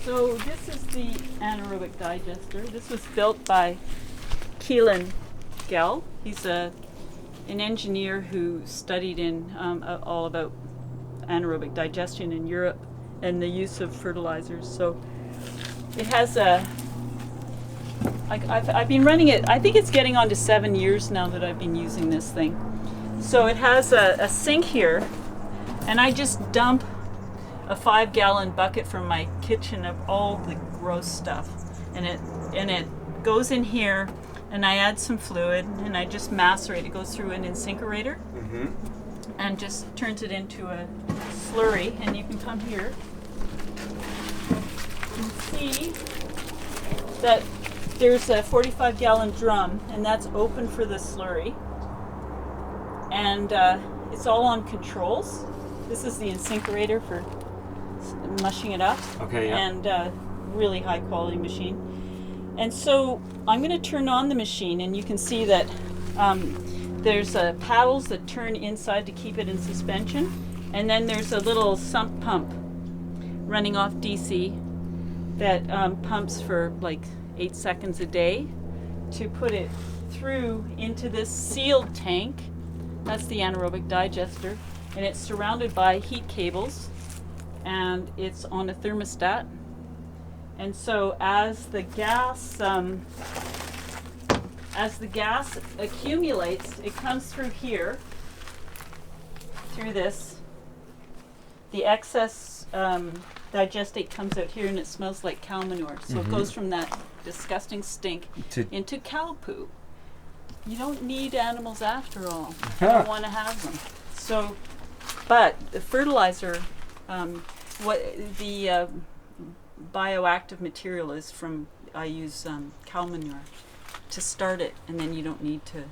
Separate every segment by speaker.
Speaker 1: So this is the anaerobic digester. This was built by Keelan Gell. He's an engineer who studied in all about anaerobic digestion in Europe and the use of fertilizers. So it has I've been running it, I think it's getting on to 7 years now that I've been using this thing. So it has a sink here, and I just dump a 5-gallon bucket from my kitchen of all the gross stuff, and it goes in here, and I add some fluid, and I just macerate. It goes through an incinerator, and just turns it into a slurry. And you can come here and see that there's a 45-gallon drum, and that's open for the slurry, and it's all on controls. This is the incinerator for mushing it up.
Speaker 2: Okay, yeah.
Speaker 1: And really high quality machine. And so I'm going to turn on the machine, and you can see that there's paddles that turn inside to keep it in suspension, and then there's a little sump pump running off DC that pumps for like 8 seconds a day to put it through into this sealed tank. That's the anaerobic digester, and it's surrounded by heat cables, and it's on a thermostat. And so as the gas accumulates, it comes through here, through this. The excess digestate comes out here, and it smells like cow manure. So it goes from that disgusting stink into cow poo. You don't need animals after all. You don't want to have them. So, but the fertilizer, what the bioactive material is from, I use cow manure to start it, and then you don't need to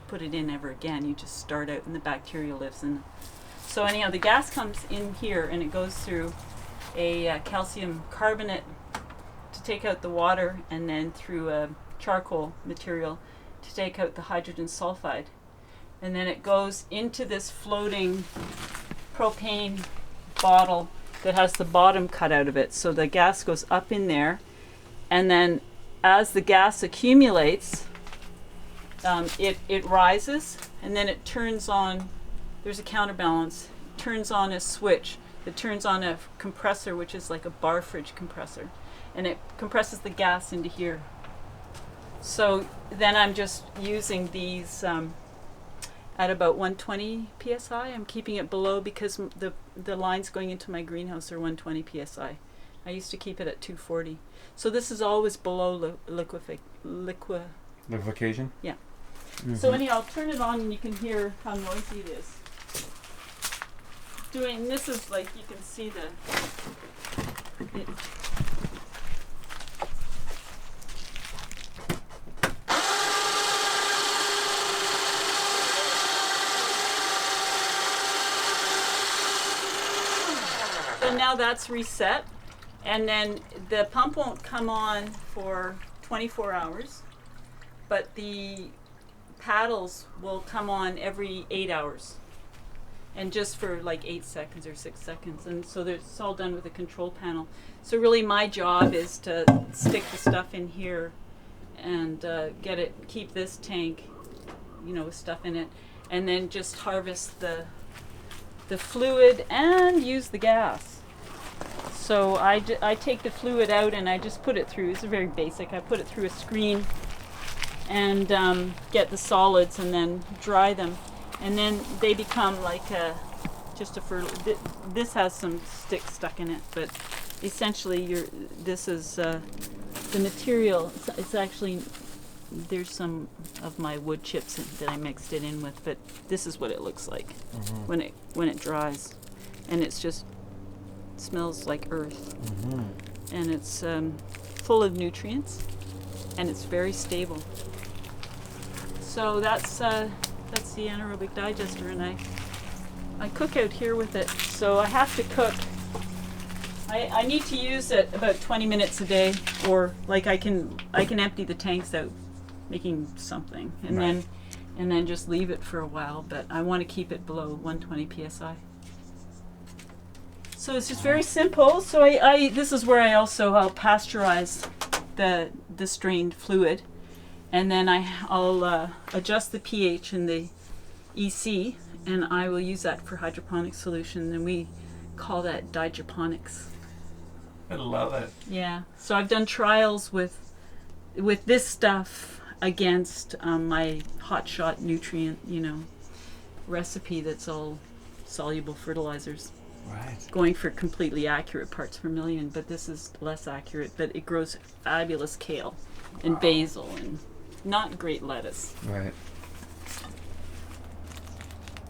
Speaker 1: put it in ever again. You just start out, and the bacteria lives in. So anyhow, the gas comes in here, and it goes through a calcium carbonate to take out the water, and then through a charcoal material to take out the hydrogen sulfide. And then it goes into this floating propane bottle that has the bottom cut out of it. So the gas goes up in there, and then as the gas accumulates, it rises, and then it turns on, there's a counterbalance, turns on a switch that turns on a compressor, which is like a bar fridge compressor, and it compresses the gas into here. So then I'm just using these at about 120 psi. I'm keeping it below because the lines going into my greenhouse are 120 psi. I used to keep it at 240. So this is always below
Speaker 2: Liquefaction?
Speaker 1: Yeah. So anyhow, I'll turn it on, and you can hear how noisy it is. This is like, you can see So now that's reset, and then the pump won't come on for 24 hours, but the paddles will come on every 8 hours, and just for like 8 seconds or 6 seconds. And so it's all done with a control panel. So really my job is to stick the stuff in here and keep this tank, with stuff in it, and then just harvest the fluid and use the gas. So I take the fluid out, and I just put it through, it's very basic, I put it through a screen and get the solids, and then dry them, and then they become like just a fertile. This has some sticks stuck in it, but essentially this is the material. It's actually, there's some of my wood chips that I mixed it in with, but this is what it looks like when it dries, and it's just smells like earth, and it's full of nutrients, and it's very stable. So that's the anaerobic digester, and I cook out here with it. So I have to cook. I need to use it about 20 minutes a day, or like I can empty the tanks out, making something, and then just leave it for a while. But I want to keep it below 120 psi. So it's just very simple. So I this is where I'll pasteurize the strained fluid, and then I'll adjust the pH and the EC, and I will use that for hydroponic solution, and we call that digiponics.
Speaker 2: I love it.
Speaker 1: Yeah. So I've done trials with this stuff against my hotshot nutrient, recipe that's all soluble fertilizers.
Speaker 2: Right.
Speaker 1: Going for completely accurate parts per million, but this is less accurate, but it grows fabulous kale and basil and not great lettuce.
Speaker 3: Right.